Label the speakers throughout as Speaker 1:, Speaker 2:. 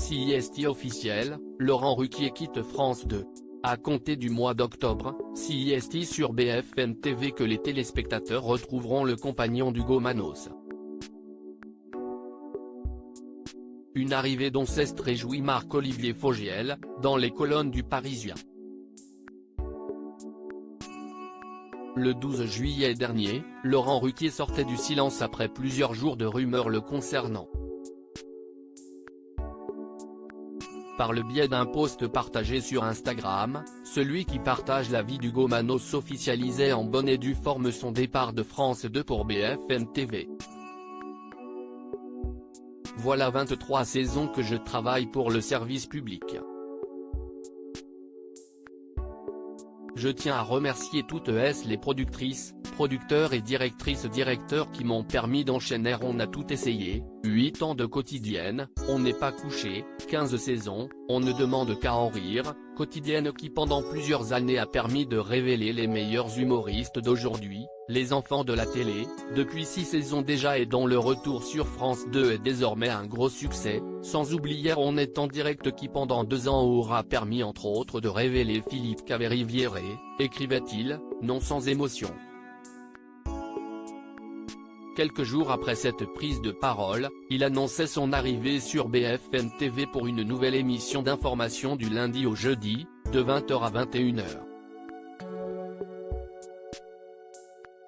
Speaker 1: CIST officiel, Laurent Ruquier quitte France 2. À compter du mois d'octobre, CIST sur BFM TV que les téléspectateurs retrouveront le compagnon d'Hugo Manos. Une arrivée dont s'est réjoui Marc-Olivier Fogiel, dans les colonnes du Parisien. Le 12 juillet dernier, Laurent Ruquier sortait du silence après plusieurs jours de rumeurs le concernant. Par le biais d'un post partagé sur Instagram, celui qui partage la vie d'Hugo Manos officialisait en bonne et due forme son départ de France 2 pour BFM TV. Voilà 23 saisons que je travaille pour le service public. Je tiens à remercier toutes les productrices, producteurs et directrices-directeurs qui m'ont permis d'enchaîner. On a tout essayé, 8 ans de quotidienne, on n'est pas couché, 15 saisons, on ne demande qu'à en rire, quotidienne qui pendant plusieurs années a permis de révéler les meilleurs humoristes d'aujourd'hui, les enfants de la télé, depuis 6 saisons déjà et dont le retour sur France 2 est désormais un gros succès, sans oublier On est en direct qui pendant 2 ans aura permis entre autres de révéler Philippe Caveriviere, écrivait-il, non sans émotion. Quelques jours après cette prise de parole, il annonçait son arrivée sur BFM TV pour une nouvelle émission d'information du lundi au jeudi, de 20h à 21h.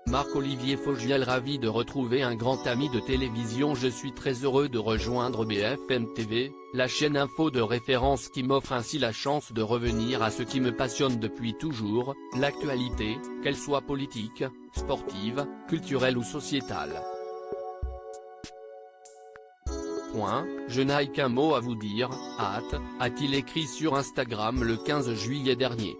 Speaker 1: Marc-Olivier Fogiel ravi de retrouver un grand ami de télévision. Je suis très heureux de rejoindre BFM TV, la chaîne info de référence qui m'offre ainsi la chance de revenir à ce qui me passionne depuis toujours, l'actualité, qu'elle soit politique, sportive, culturelle ou sociétale. Je n'ai qu'un mot à vous dire, hâte, a-t-il écrit sur Instagram le 15 juillet dernier.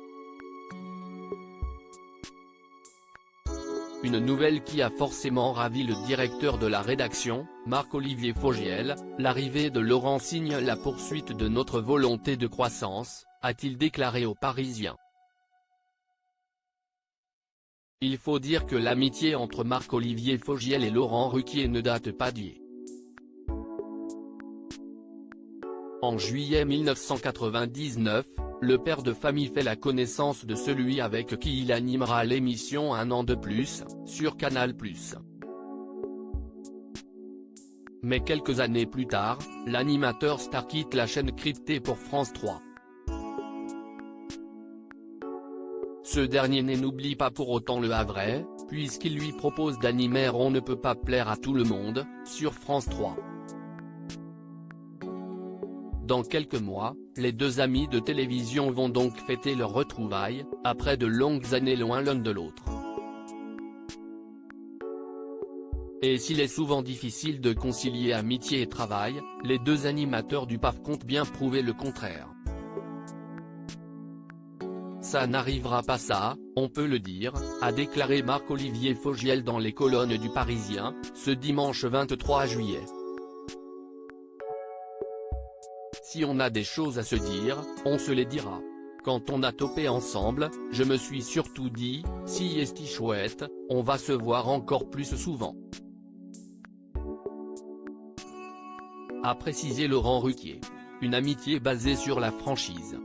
Speaker 1: Une nouvelle qui a forcément ravi le directeur de la rédaction, Marc-Olivier Fogiel, l'arrivée de Laurent signe la poursuite de notre volonté de croissance, a-t-il déclaré aux Parisiens. Il faut dire que l'amitié entre Marc-Olivier Fogiel et Laurent Ruquier ne date pas d'hier. En juillet 1999, le père de famille fait la connaissance de celui avec qui il animera l'émission Un an de plus, sur Canal+. Mais quelques années plus tard, l'animateur star quitte la chaîne cryptée pour France 3. Ce dernier n'oublie pas pour autant le Havrais, puisqu'il lui propose d'animer On ne peut pas plaire à tout le monde, sur France 3. Dans quelques mois, les deux amis de télévision vont donc fêter leur retrouvailles, après de longues années loin l'un de l'autre. Et s'il est souvent difficile de concilier amitié et travail, les deux animateurs du PAF comptent bien prouver le contraire. Ça n'arrivera pas ça, on peut le dire, a déclaré Marc-Olivier Fogiel dans les colonnes du Parisien, ce dimanche 23 juillet. Si on a des choses à se dire, on se les dira. Quand on a topé ensemble, je me suis surtout dit, si est-ce chouette, on va se voir encore plus souvent. A précisé Laurent Ruquier. Une amitié basée sur la franchise.